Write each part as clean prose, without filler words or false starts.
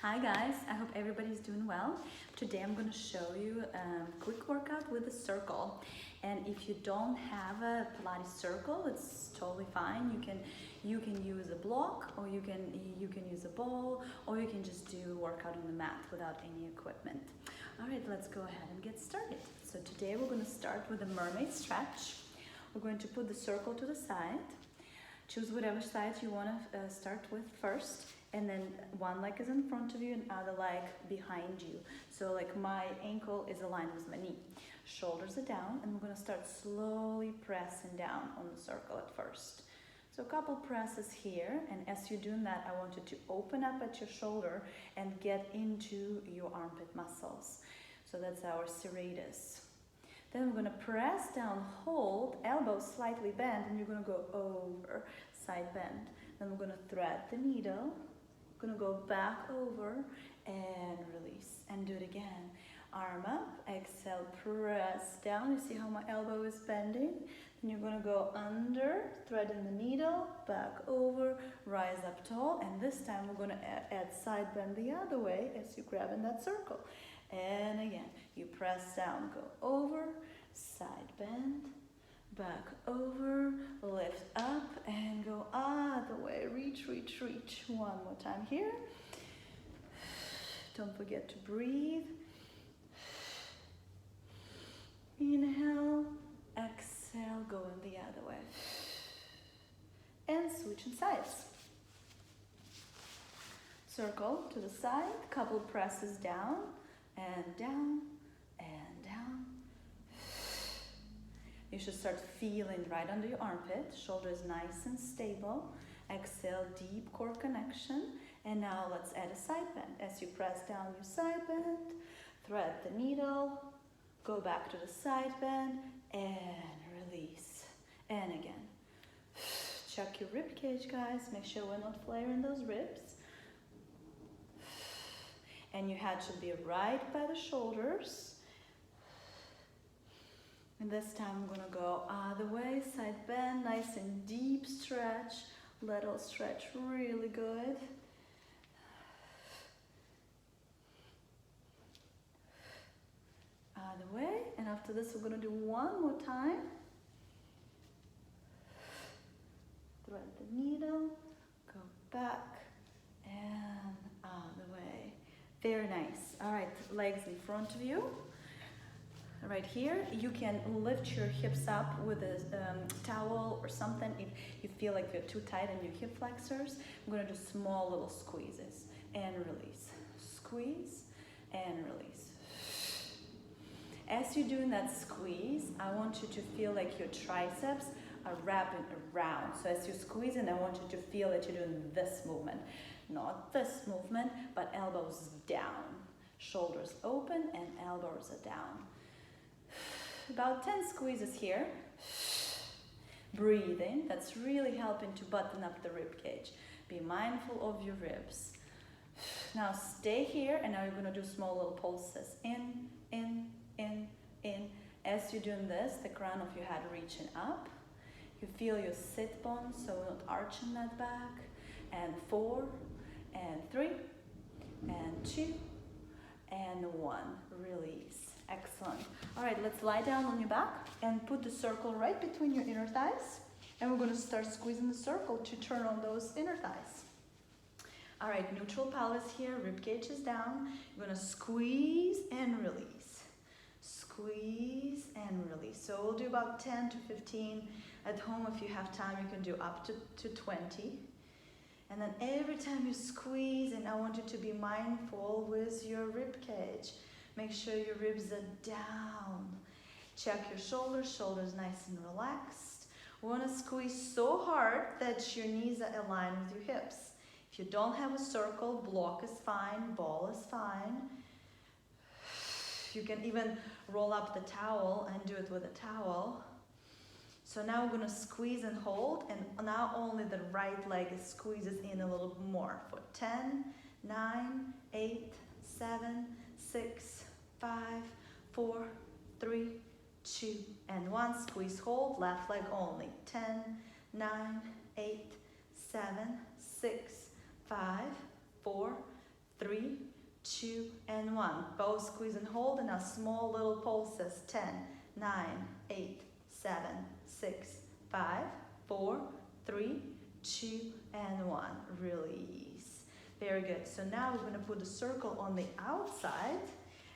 Hi guys, I hope everybody's doing well. Today I'm going to show you a quick workout with a circle. And if you don't have a Pilates circle, it's totally fine. You can use a block, or you can use a ball, or you can just do a workout on the mat without any equipment. All right, let's go ahead and get started. So today we're going to start with a mermaid stretch. We're going to put the circle to the side. Choose whatever side you want to start with first. And then one leg is in front of you and other leg behind you. So like my ankle is aligned with my knee. Shoulders are down, and we're gonna start slowly pressing down on the circle at first. So a couple presses here, and as you're doing that, I want you to open up at your shoulder and get into your armpit muscles. So that's our serratus. Then we're gonna press down, hold, elbows slightly bent, and you're gonna go over, side bend. Then we're gonna thread the needle. Gonna go back over and release, and do it again. Arm up, exhale, press down. You see how my elbow is bending? Then you're gonna go under, threading the needle, back over, rise up tall, and this time we're gonna add side bend the other way as you grab in that circle. And again, you press down, go over, side bend, back over, lift up, and go other way. Reach, reach, reach. One more time here. Don't forget to breathe. Inhale, exhale, going the other way. And switching sides. Circle to the side, couple presses down, and down, and down. You should start feeling right under your armpit. Shoulders nice and stable. Exhale, deep core connection. And now let's add a side bend. As you press down your side bend, thread the needle, go back to the side bend, and release. And again. Check your rib cage, guys. Make sure we're not flaring those ribs. And your head should be right by the shoulders. And this time I'm gonna go other way, side bend, nice and deep stretch. Little stretch, really good. Other way, and after this we're gonna do one more time. Thread the needle, go back, and other way. Very nice. All right, legs in front of you. Right here, you can lift your hips up with a towel or something if you feel like you're too tight in your hip flexors. I'm going to do small little squeezes and release. Squeeze and release. As you're doing that squeeze, I want you to feel like your triceps are wrapping around. So as you're squeezing, I want you to feel that you're doing this movement. Not this movement, but elbows down. Shoulders open and elbows are down. About 10 squeezes here. Breathing, that's really helping to button up the rib cage. Be mindful of your ribs. Now stay here, and now you're going to do small little pulses. In, in, in, in. As you're doing this, the crown of your head reaching up. You feel your sit bones, so we're not arching that back. And 4, and 3, and 2, and 1. Release. Excellent. All right, let's lie down on your back and put the circle right between your inner thighs. And we're going to start squeezing the circle to turn on those inner thighs. All right, neutral pelvis here, rib cage is down. You're going to squeeze and release. Squeeze and release. So we'll do about 10 to 15. At home, if you have time, you can do up to 20. And then every time you squeeze, and I want you to be mindful with your rib cage. Make sure your ribs are down. Check your shoulders, shoulders nice and relaxed. We want to squeeze so hard that your knees are aligned with your hips. If you don't have a circle, block is fine, ball is fine. You can even roll up the towel and do it with a towel. So now we're going to squeeze and hold, and now only the right leg squeezes in a little more. For 10, 9, 8, 7, 6, 5, 4, 3, 2, and 1. Squeeze, hold, left leg only. 10, 9, 8, 7, 6, 5, 4, 3, 2, and 1. Both squeeze and hold, and now small little pulses. 10, 9, 8, 7, 6, 5, 4, 3, 2, and 1. Release. Very good. So now we're going to put a circle on the outside,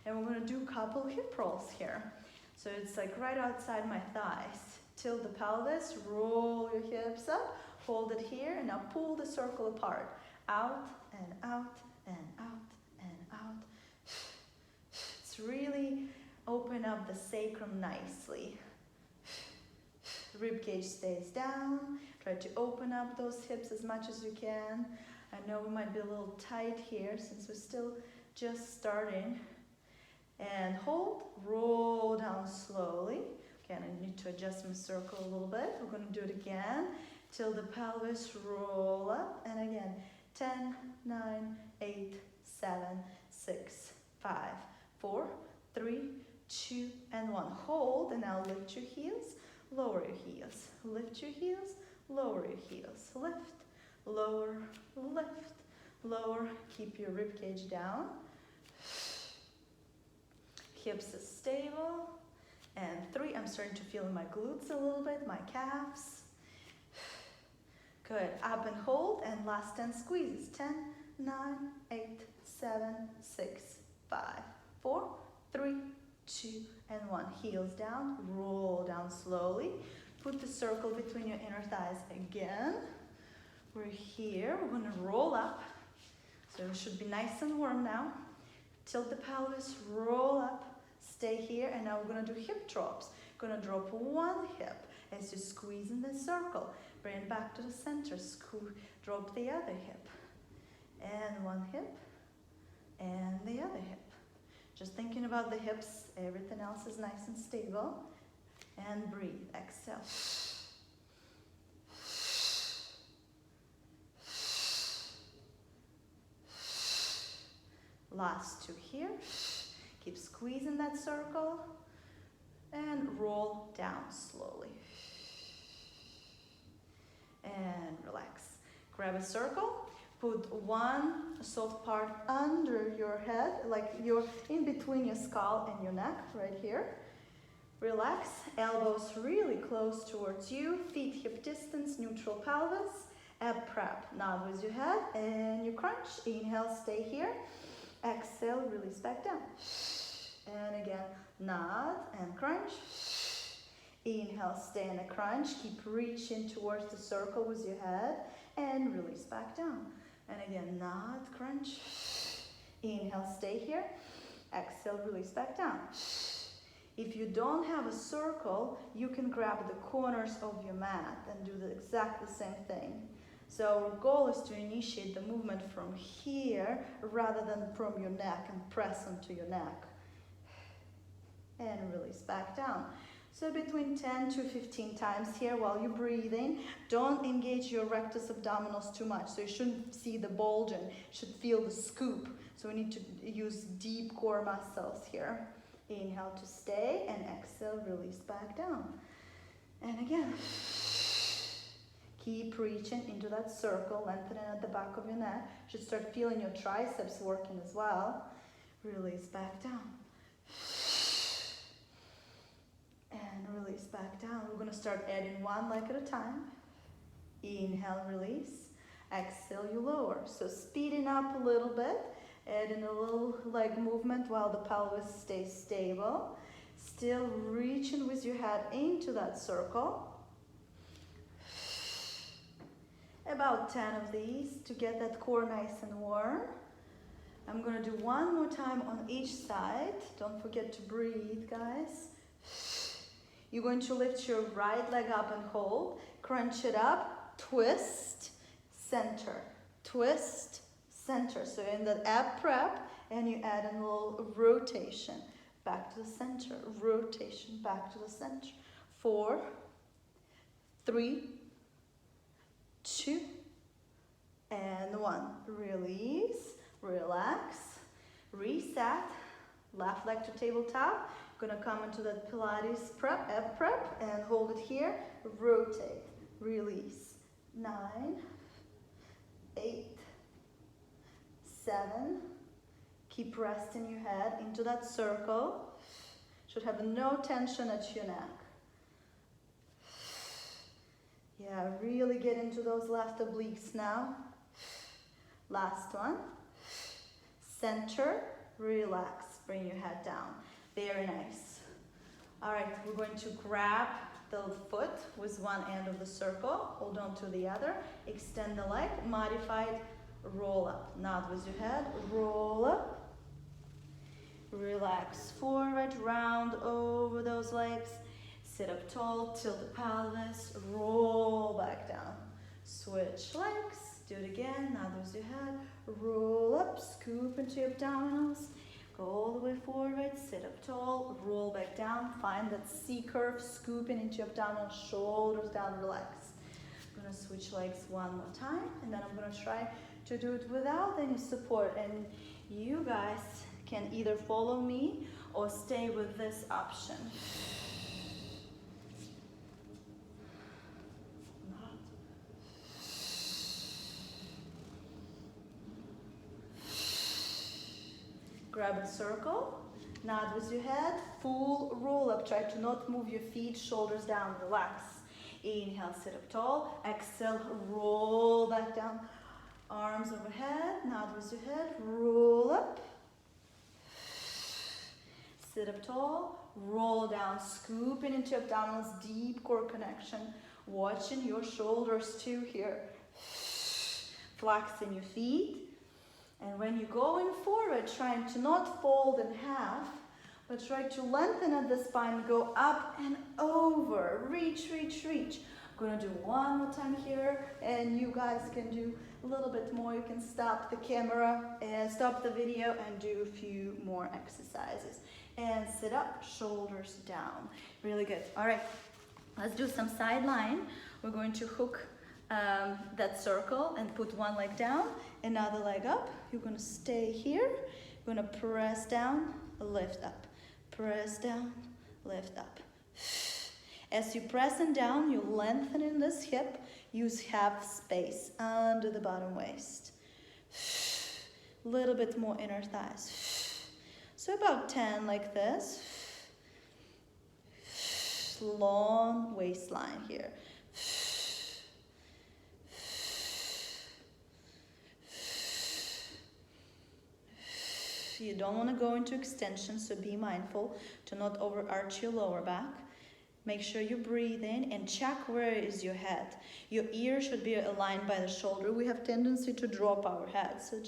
and we're going to do a couple hip rolls here. So it's like right outside my thighs. Tilt the pelvis, roll your hips up, hold it here, and now pull the circle apart. Out and out and out and out. It's really open up the sacrum nicely. Rib cage stays down. Try to open up those hips as much as you can. I know we might be a little tight here since we're still just starting. And hold, roll down slowly. Again, I need to adjust my circle a little bit. We're going to do it again. Till the pelvis, roll up. And again, 10, 9, 8, 7, 6, 5, 4, 3, 2, and 1. Hold, and now lift your heels, lower your heels. Lift your heels, lower your heels. Lift, lower, lift, lower. Keep your rib cage down. Hips are stable. And 3, I'm starting to feel in my glutes a little bit, my calves. Good, up and hold, and last 10 squeezes. 10, 9, 8, 7, 6, 5, 4, 3, 2, and 1. Heels down, roll down slowly. Put the circle between your inner thighs again. We're here, we're gonna roll up. So it should be nice and warm now. Tilt the pelvis, roll up. Stay here, and now we're going to do hip drops. Going to drop one hip as you squeeze in the circle. Bring it back to the center. Drop the other hip. And one hip. And the other hip. Just thinking about the hips. Everything else is nice and stable. And breathe. Exhale. Last 2 here. Keep squeezing that circle and roll down slowly. And relax. Grab a circle, put one soft part under your head, like you're in between your skull and your neck, right here. Relax, elbows really close towards you, feet hip distance, neutral pelvis, ab prep. Nod with your head and you crunch. Inhale, stay here. Exhale, release back down. And again, nod and crunch. Inhale, stay in a crunch. Keep reaching towards the circle with your head and release back down. And again, nod, crunch. Inhale, stay here. Exhale, release back down. If you don't have a circle, you can grab the corners of your mat and do the exact same thing. So our goal is to initiate the movement from here rather than from your neck and press onto your neck. And release back down. So between 10 to 15 times here while you're breathing. Don't engage your rectus abdominals too much. So you shouldn't see the bulge and should feel the scoop. So we need to use deep core muscles here. Inhale to stay and exhale, release back down. And again. Keep reaching into that circle, lengthening at the back of your neck. You should start feeling your triceps working as well. Release back down. And release back down. We're going to start adding one leg at a time. Inhale, release. Exhale, you lower. So speeding up a little bit. Adding a little leg movement while the pelvis stays stable. Still reaching with your head into that circle. About 10 of these to get that core nice and warm. I'm going to do one more time on each side. Don't forget to breathe, guys. You're going to lift your right leg up and hold. Crunch it up. Twist. Center. Twist. Center. So in the ab prep, and you add a little rotation. Back to the center. Rotation. Back to the center. 4, 3, 2, and 1. Release, relax, reset. Left leg to tabletop. Gonna come into that Pilates prep, ab prep, and hold it here. Rotate, release. 9, 8, 7, Keep resting your head into that circle. Should have no tension at your neck. Yeah, really get into those left obliques now. Last one. Center, relax, bring your head down. Very nice. All right, we're going to grab the foot with one end of the circle, hold on to the other, extend the leg, modified roll up. Nod with your head, roll up. Relax forward, round over those legs. Sit up tall, tilt the pelvis, roll back down. Switch legs, do it again, nod with your head, roll up, scoop into your abdominals. Go all the way forward, sit up tall, roll back down, find that C curve, scooping into your abdominal, shoulders down, relax. I'm gonna switch legs one more time, and then I'm gonna try to do it without any support. And you guys can either follow me or stay with this option. Grab a circle, nod with your head, full roll up. Try to not move your feet, shoulders down, relax. Inhale, sit up tall. Exhale, roll back down. Arms overhead, nod with your head, roll up. Sit up tall, roll down, scooping into abdominals, deep core connection. Watching your shoulders too here. Flexing your feet. And when you're going forward, trying to not fold in half, but try to lengthen at the spine, go up and over, reach, reach, reach. I'm gonna do one more time here, and you guys can do a little bit more. You can stop the camera and stop the video and do a few more exercises. And sit up, shoulders down. Really good. All right, let's do some side line. We're going to hook that circle and put one leg down, another leg up. You're gonna stay here. You're gonna press down, lift up. Press down, lift up. As you're pressing down, you're lengthening this hip. Use half space under the bottom waist. A little bit more inner thighs. So about 10 like this. Long waistline here. You don't want to go into extension, so be mindful to not overarch your lower back. Make sure you breathe in and check where is your head. Your ear should be aligned by the shoulder. We have tendency to drop our head, so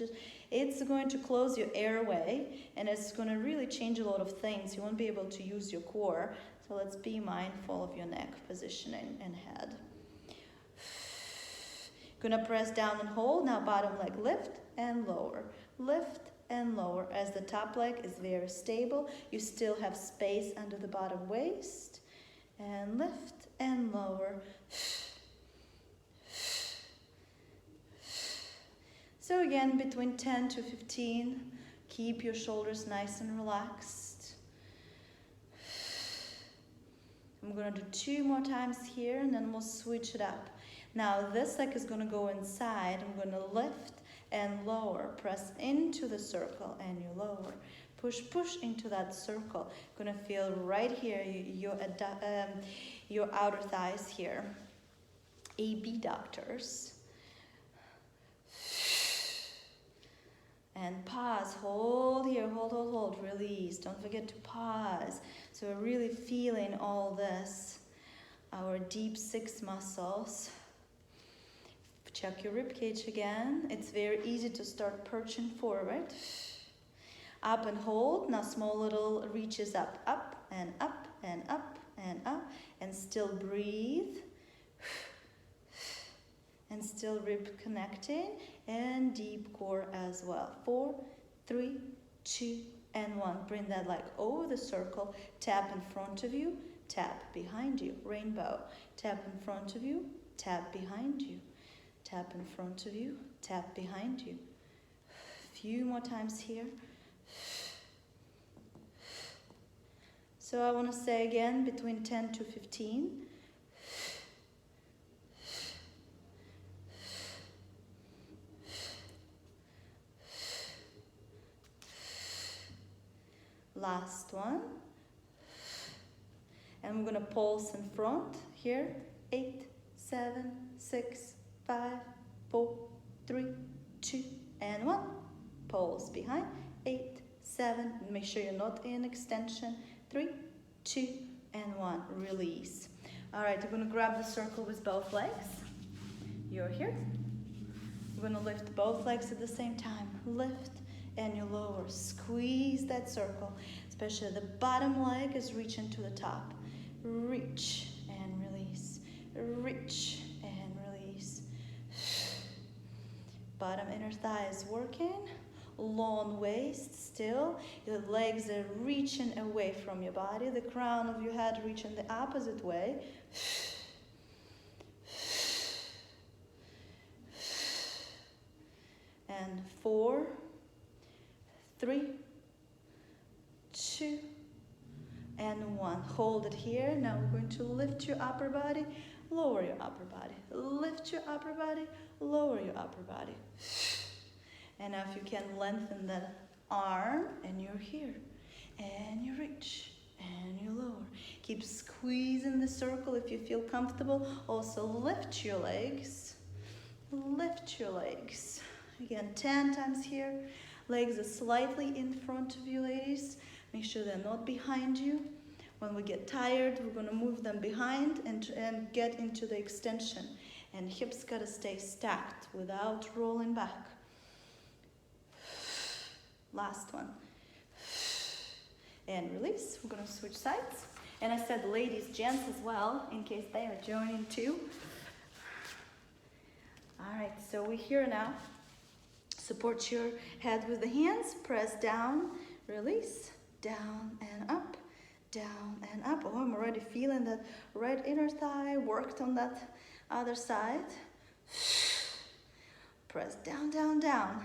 it's going to close your airway, and it's going to really change a lot of things. You won't be able to use your core, so let's be mindful of your neck positioning and head. Gonna press down and hold. Now bottom leg lift and lower, lift and lower. As the top leg is very stable, you still have space under the bottom waist, and lift and lower. So again, between 10 to 15, keep your shoulders nice and relaxed. I'm gonna do 2 more times here, and then we'll switch it up. Now this leg is gonna go inside. I'm gonna lift and lower, press into the circle, and you lower. Push, push into that circle. Gonna feel right here, your outer thighs here. AB doctors. And pause, hold here, hold, hold, hold, release. Don't forget to pause. So we're really feeling all this, our deep 6 muscles. Check your rib cage again. It's very easy to start perching forward. Up and hold. Now small little reaches up, up and up and up and up. And still breathe. And still rib connecting. And deep core as well. 4, 3, 2, and 1. Bring that leg over the circle. Tap in front of you. Tap behind you. Rainbow. Tap in front of you. Tap behind you. Tap in front of you, tap behind you. Few more times here. So I want to say again, between 10 to 15. Last one. And we're gonna pulse in front here. 8, 7, 6, 5, 4, 3, 2, and 1. Pulse behind. 8, 7. Make sure you're not in extension. 3, 2, and 1. Release. All right, we're gonna grab the circle with both legs. You're here. We're gonna lift both legs at the same time. Lift and you lower. Squeeze that circle, especially the bottom leg is reaching to the top. Reach and release. Reach and release. Bottom inner thigh is working. Long waist still. Your legs are reaching away from your body. The crown of your head reaching the opposite way. And 4, 3, 2, and 1. Hold it here. Now we're going to lift your upper body, lower your upper body. Lift your upper body, lower your upper body. And now if you can lengthen the arm, and you're here. And you reach, and you lower. Keep squeezing the circle if you feel comfortable. Also lift your legs. Lift your legs. Again, 10 times here. Legs are slightly in front of you, ladies. Make sure they're not behind you. When we get tired, we're going to move them behind and get into the extension. And hips got to stay stacked without rolling back. Last one. And release. We're going to switch sides. And I said ladies, gents as well, in case they are joining too. All right, so we're here now. Support your head with the hands. Press down, release, down and up, down and up. Oh, I'm already feeling that right inner thigh worked on that other side. Press down, down, down.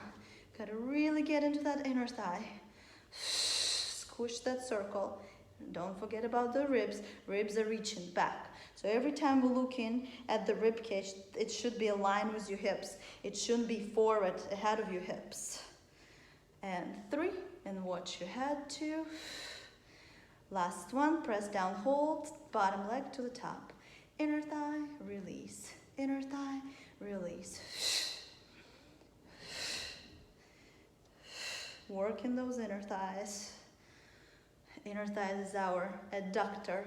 Gotta really get into that inner thigh. Squish that circle. Don't forget about the ribs. Ribs are reaching back. So every time we're looking at the rib cage, it should be aligned with your hips. It shouldn't be forward, ahead of your hips. And 3, and watch your head. 2. Last one, press down, hold, bottom leg to the top. Inner thigh, release. Inner thigh, release. Working those inner thighs. Inner thighs is our adductor.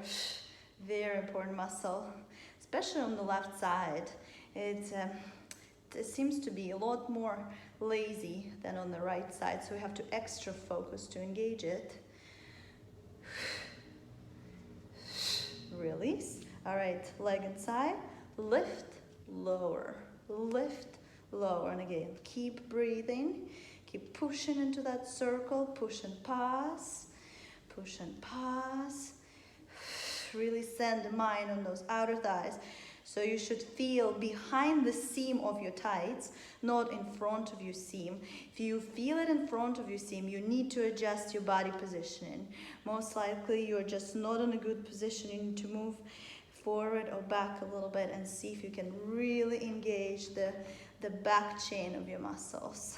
Very important muscle, especially on the left side. It seems to be a lot more lazy than on the right side, so we have to extra focus to engage it. Release. All right, leg inside. Lift, lower. Lift, lower. And again, keep breathing. Keep pushing into that circle. Push and pause. Push and pause. Really send the mind on those outer thighs. So you should feel behind the seam of your tights, not in front of your seam. If you feel it in front of your seam, you need to adjust your body positioning. Most likely you're just not in a good position. You need to move forward or back a little bit and see if you can really engage the back chain of your muscles.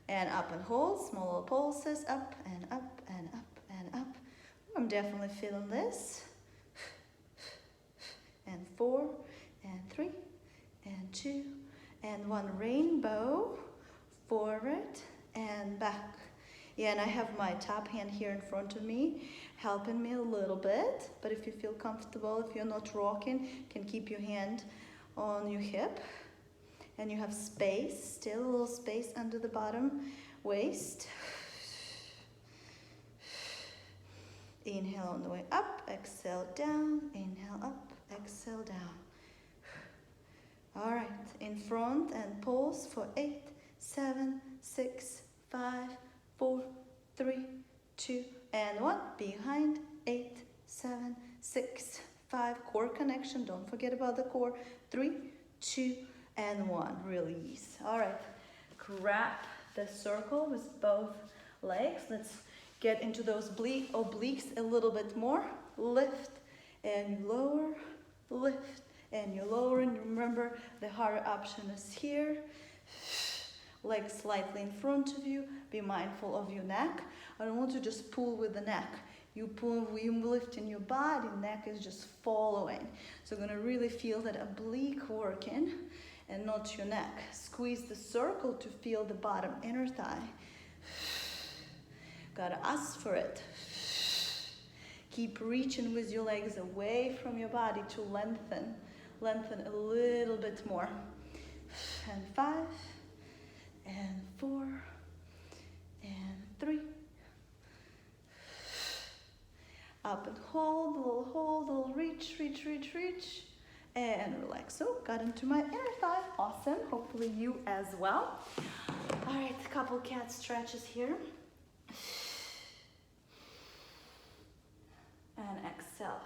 And up and hold, small little pulses, up and up and up and up. I'm definitely feeling this. And 4, and 3, and 2, and 1. Rainbow, forward and back. Yeah, and I have my top hand here in front of me, helping me a little bit. But if you feel comfortable, if you're not rocking, you can keep your hand on your hip. And you have space, still a little space under the bottom waist. Inhale on the way up, exhale down, inhale up, exhale down. All right, in front and pulse for 8, 7, 6, 5, 4, 3, 2, and 1. Behind, 8, 7, 6, 5. Core connection, don't forget about the core. 3, 2, and 1. Release. All right, grab the circle with both legs. Let's get into those obliques a little bit more. Lift and lower, lift and you lower. And remember, the harder option is here. Legs slightly in front of you. Be mindful of your neck. I don't want to just pull with the neck. You pull, you lift in your body, neck is just following. So you're gonna really feel that oblique working and not your neck. Squeeze the circle to feel the bottom inner thigh. Gotta ask for it. Keep reaching with your legs away from your body to lengthen. Lengthen a little bit more. And 5, and 4, and 3. Up and hold, a little reach, reach, reach, reach. And relax. So, got into my inner thigh. Awesome. Hopefully you as well. All right, a couple cat stretches here. And exhale.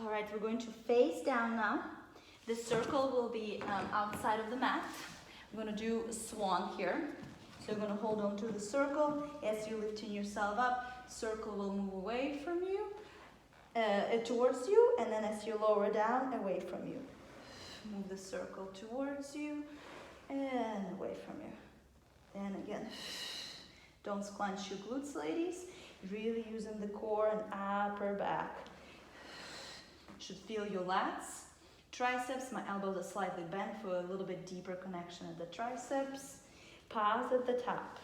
All right, we're going to face down now. The circle will be outside of the mat. I'm going to do a swan here. So you're going to hold on to the circle. As you're lifting yourself up, circle will move away from you, towards you, and then as you lower down, away from you. Move the circle towards you and away from you. And again, don't scrunch your glutes, ladies. Really using the core and upper back. Should feel your lats. Triceps, my elbows are slightly bent for a little bit deeper connection at the triceps. Pause at the top.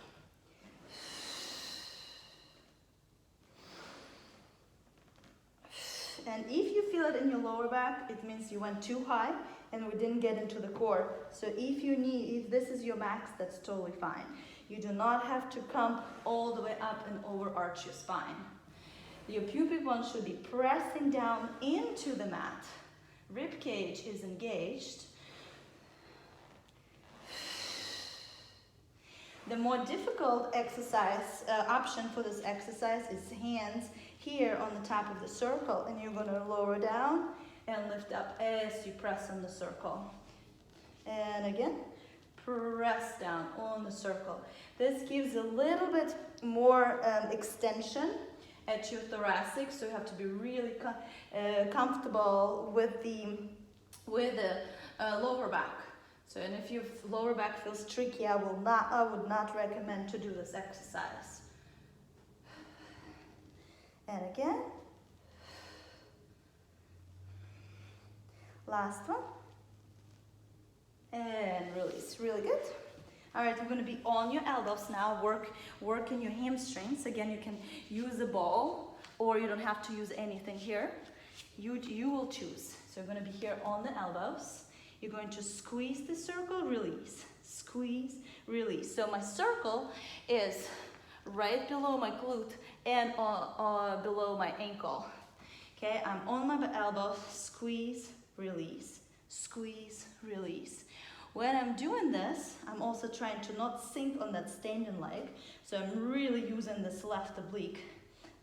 And if you feel it in your lower back, it means you went too high and we didn't get into the core. So if this is your max, that's totally fine. You do not have to come all the way up and overarch your spine. Your pubic bone should be pressing down into the mat. Rib cage is engaged. The more difficult exercise option for this exercise is hands here on the top of the circle, and you're going to lower down and lift up as you press on the circle. And again, press down on the circle. This gives a little bit more extension at your thoracic, so you have to be really comfortable with the lower back. So, and if your lower back feels tricky, I would not recommend to do this exercise. And again, last one, and release. Really good. All right, we're going to be on your elbows now. Working your hamstrings. Again, you can use a ball, or you don't have to use anything here. You will choose. So you're going to be here on the elbows. You're going to squeeze the circle, release, squeeze, release. So my circle is right below my glute and below my ankle. Okay, I'm on my elbow, squeeze, release, squeeze, release. When I'm doing this, I'm also trying to not sink on that standing leg. So I'm really using this left oblique,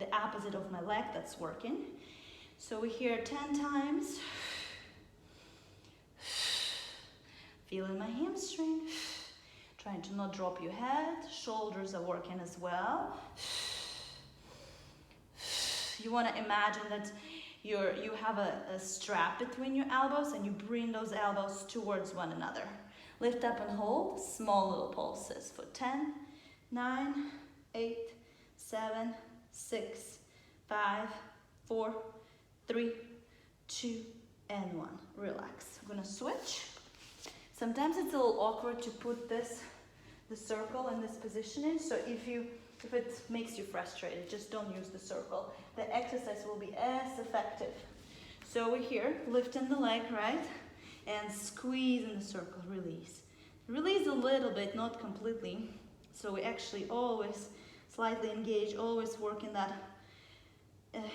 the opposite of my leg that's working. So we're here 10 times. Feeling my hamstring. Trying to not drop your head. Shoulders are working as well. You want to imagine that you have a strap between your elbows and you bring those elbows towards one another. Lift up and hold. Small little pulses for 10, 9, 8, 7, 6, 5, 4, 3, 2, and 1. Relax. I'm going to switch. Sometimes it's a little awkward to put the circle in this position in, so if it makes you frustrated, just don't use the circle. The exercise will be as effective. So we're here, lifting the leg, right? And squeeze in the circle, release. Release a little bit, not completely. So we actually always slightly engage, always working that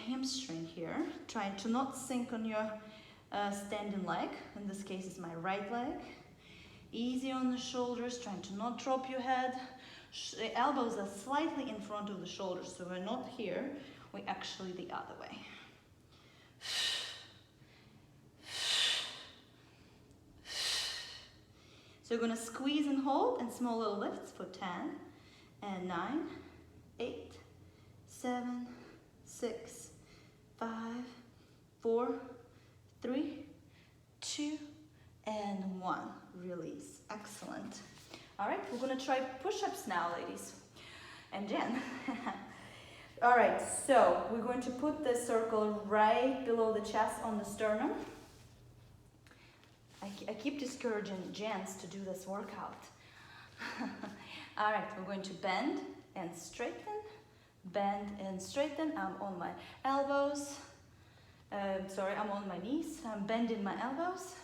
hamstring here. Trying to not sink on your standing leg. In this case, it's my right leg. Easy on the shoulders, trying to not drop your head. The elbows are slightly in front of the shoulders, so we're not here, we're actually the other way. So you're going to squeeze and hold and small little lifts for 10 and 9, 8, 7, 6, 5, 4, 3, 2, and 1. Release. Excellent. All right, we're gonna try push-ups now, ladies and Jen. All right, so we're going to put the circle right below the chest on the sternum. I keep discouraging Jens to do this workout. All right, we're going to bend and straighten, bend and straighten. I'm on my elbows. I'm on my knees. I'm bending my elbows.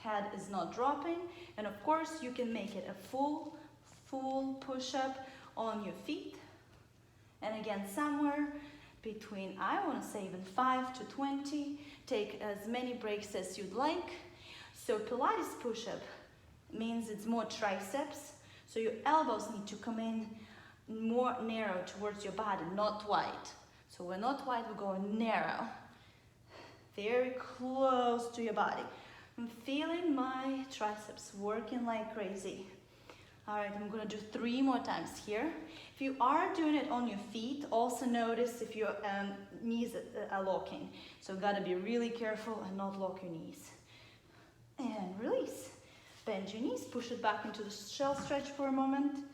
Head is not dropping. And of course, you can make it a full push-up on your feet. And again, somewhere between, I want to say even 5 to 20. Take as many breaks as you'd like. So Pilates push-up means it's more triceps. So your elbows need to come in more narrow towards your body, not wide. So we're not wide, we're going narrow. Very close to your body. I'm feeling my triceps working like crazy. All right, I'm gonna do 3 more times here. If you are doing it on your feet, also notice if your knees are locking. So you gotta be really careful and not lock your knees. And release. Bend your knees, push it back into the shell stretch for a moment.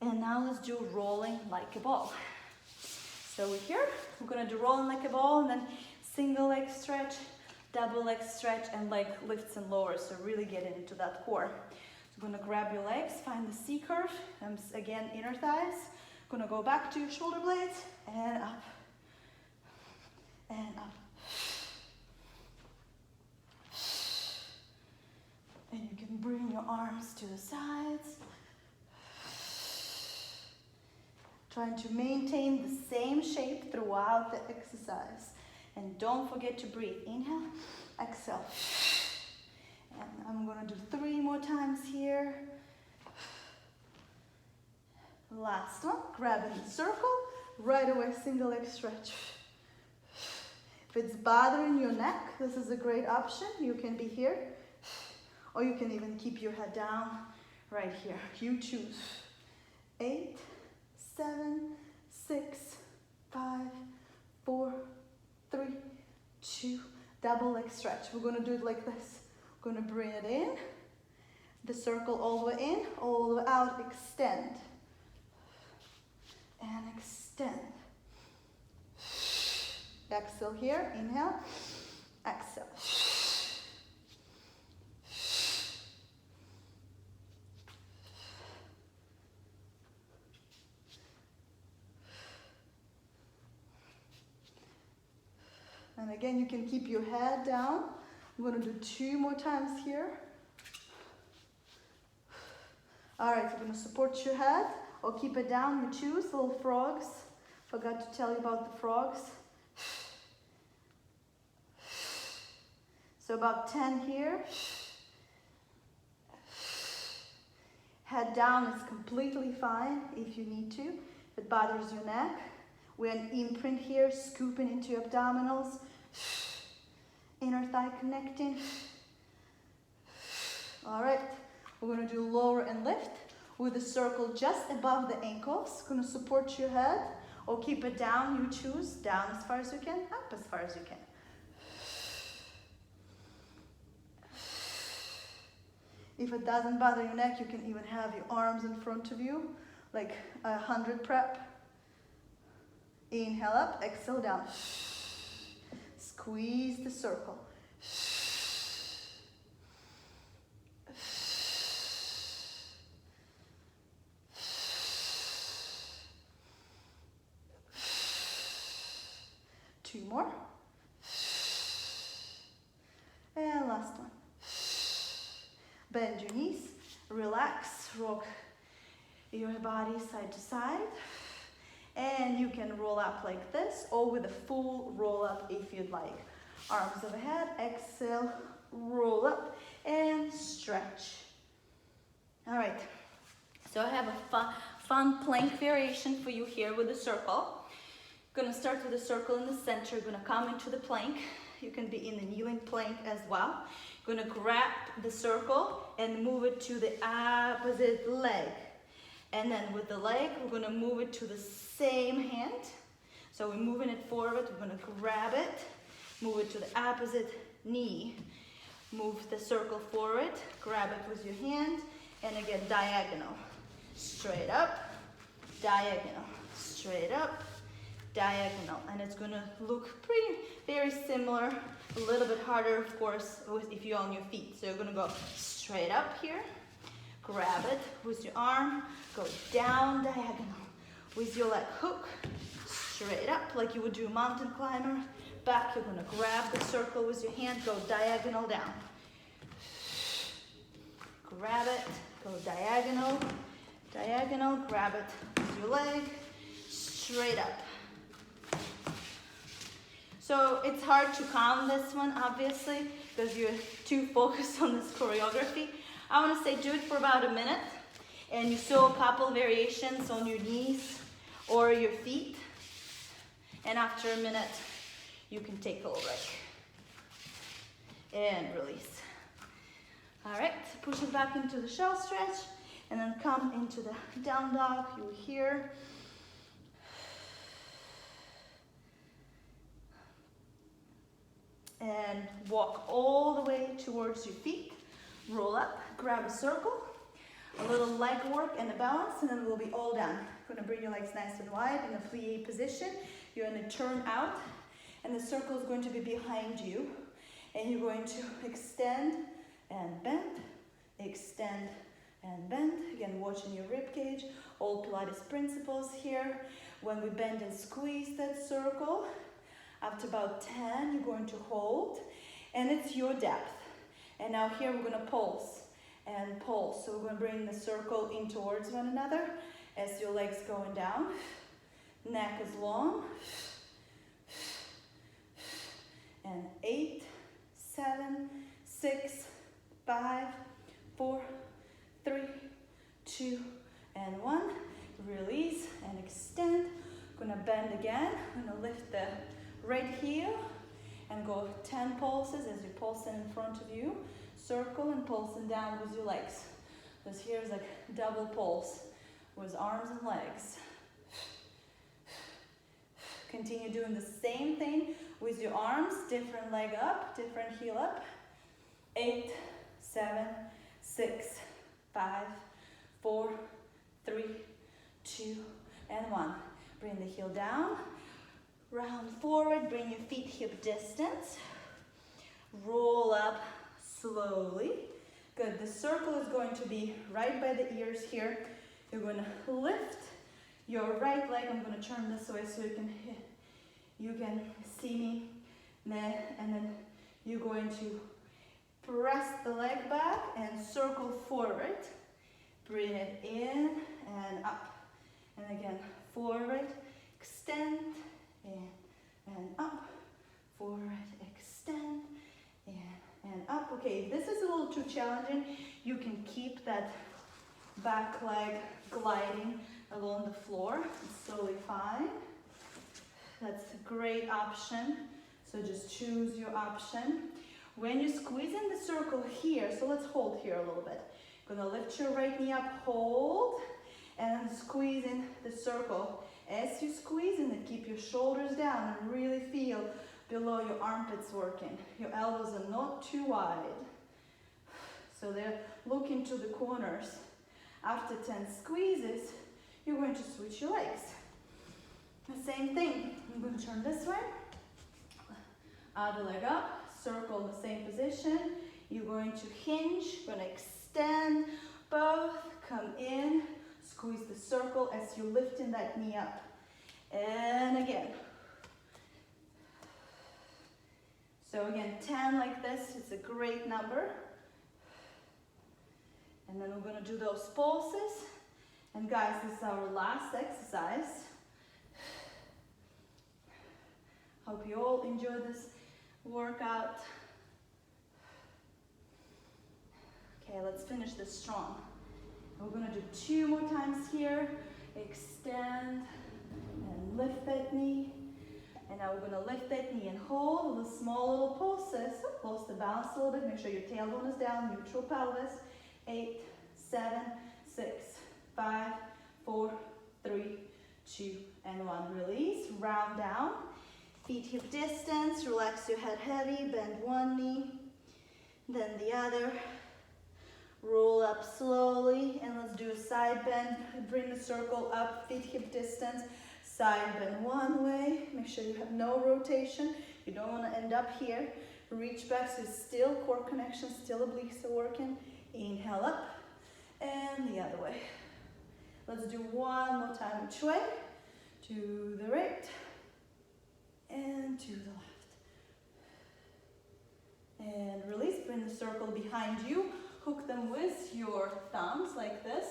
And now let's do rolling like a ball. So we're here, we're gonna do rolling like a ball and then single leg stretch, double leg stretch, and leg lifts and lowers. So really get into that core. So gonna grab your legs, find the C curve, and again, inner thighs. Gonna go back to your shoulder blades, and up, and up. And you can bring your arms to the sides. Trying to maintain the same shape throughout the exercise. And don't forget to breathe. Inhale, exhale. And I'm gonna do 3 more times here. Last one, grabbing the circle, right away, single leg stretch. If it's bothering your neck, this is a great option. You can be here, or you can even keep your head down right here. You choose. 8, 7, 6, 5, 4, 3, 2, double leg stretch. We're gonna do it like this. We're gonna bring it in, the circle all the way in, all the way out, extend. And extend. Exhale here, inhale, exhale. And again, you can keep your head down. I'm gonna do 2 more times here. All right, so I'm gonna support your head or keep it down, you choose. Little frogs. Forgot to tell you about the frogs. So about 10 here. Head down is completely fine if you need to. If it bothers your neck. We're an imprint here, scooping into your abdominals. Inner thigh connecting. All right, we're gonna do lower and lift with the circle just above the ankles. Gonna support your head or keep it down, you choose. Down as far as you can, up as far as you can. If it doesn't bother your neck, you can even have your arms in front of you, like a 100 prep. Inhale up, exhale down. Squeeze the circle. Two more. And last one. Bend your knees, relax, rock your body side to side. And you can roll up like this or with a full roll up if you'd like. Arms overhead, exhale, roll up and stretch. All right, so I have a fun plank variation for you here with the circle. Gonna start with the circle in the center, gonna come into the plank. You can be in the kneeling plank as well. Gonna grab the circle and move it to the opposite leg. And then with the leg, we're gonna move it to the same hand. So we're moving it forward, we're gonna grab it, move it to the opposite knee. Move the circle forward, grab it with your hand, and again, diagonal. Straight up, diagonal, straight up, diagonal. And it's gonna look very similar, a little bit harder, of course, if you're on your feet. So you're gonna go straight up here, grab it with your arm, go down diagonal with your leg hook, straight up like you would do a mountain climber. Back, you're gonna grab the circle with your hand, go diagonal down. Grab it, go diagonal, diagonal, grab it with your leg, straight up. So it's hard to count this one, obviously, because you're too focused on this choreography. I want to say do it for about a minute, and you show a couple variations on your knees or your feet, and after a minute, you can take a little break. And release. All right, push it back into the shell stretch, and then come into the down dog. You're here. And walk all the way towards your feet. Roll up, grab a circle, a little leg work and a balance, and then we'll be all done. You're gonna bring your legs nice and wide in a plie position. You're gonna turn out, and the circle is going to be behind you. And you're going to extend and bend, extend and bend. Again, watching your rib cage, all Pilates principles here. When we bend and squeeze that circle, after about 10, you're going to hold, and it's your depth. And now here we're gonna pulse and pulse. So we're gonna bring the circle in towards one another as your legs going down. Neck is long. And 8, 7, 6, 5, 4, 3, 2, and 1. Release and extend. Gonna bend again. Gonna lift the right heel and go 10 pulses as you pulse in front of you. Circle and pulsing down with your legs. This here is like double pulse with arms and legs. Continue doing the same thing with your arms. Different leg up, different heel up. 8, 7, 6, 5, 4, 3, 2, and 1. Bring the heel down. Round forward, bring your feet hip distance. Roll up slowly. Good, the circle is going to be right by the ears here. You're going to lift your right leg. I'm going to turn this way so you can see me. And then you're going to press the leg back and circle forward. Bring it in and up. And again, forward, extend, and up, forward, extend, and up. Okay, if this is a little too challenging, you can keep that back leg gliding along the floor. It's totally fine. That's a great option. So just choose your option. When you squeeze in the circle here, so let's hold here a little bit. Gonna lift your right knee up, hold, and squeeze in the circle. As you squeeze in it, keep your shoulders down and really feel below your armpits working. Your elbows are not too wide. So they're looking to the corners. After 10 squeezes, you're going to switch your legs. The same thing. I'm going to turn this way. Other leg up, circle in the same position. You're going to hinge, going to extend both, come in, squeeze the circle as you're lifting that knee up. And again. So again, 10 like this, it's a great number. And then we're going to do those pulses. And guys, this is our last exercise. Hope you all enjoy this workout. Okay, let's finish this strong. We're going to do 2 more times here. Extend and lift that knee. And now we're going to lift that knee and hold with small little pulses. Close the balance a little bit. Make sure your tailbone is down, neutral pelvis. 8, 7, 6, 5, 4, 3, 2, and 1. Release, round down. Feet hip distance, relax your head heavy, bend one knee. then the other. Roll up slowly, and let's do a side bend. Bring the circle up, feet hip distance. Side bend one way. Make sure you have no rotation. You don't want to end up here. Reach back, so still core connection, still obliques are working. Inhale up, and the other way. Let's do one more time each way. To the right, and to the left. And release, bring the circle behind you. Hook them with your thumbs like this.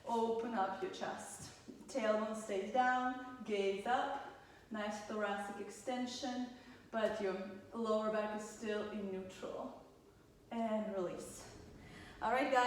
Open up your chest. Tailbone stays down, gaze up. Nice thoracic extension, but your lower back is still in neutral. And release. All right, guys.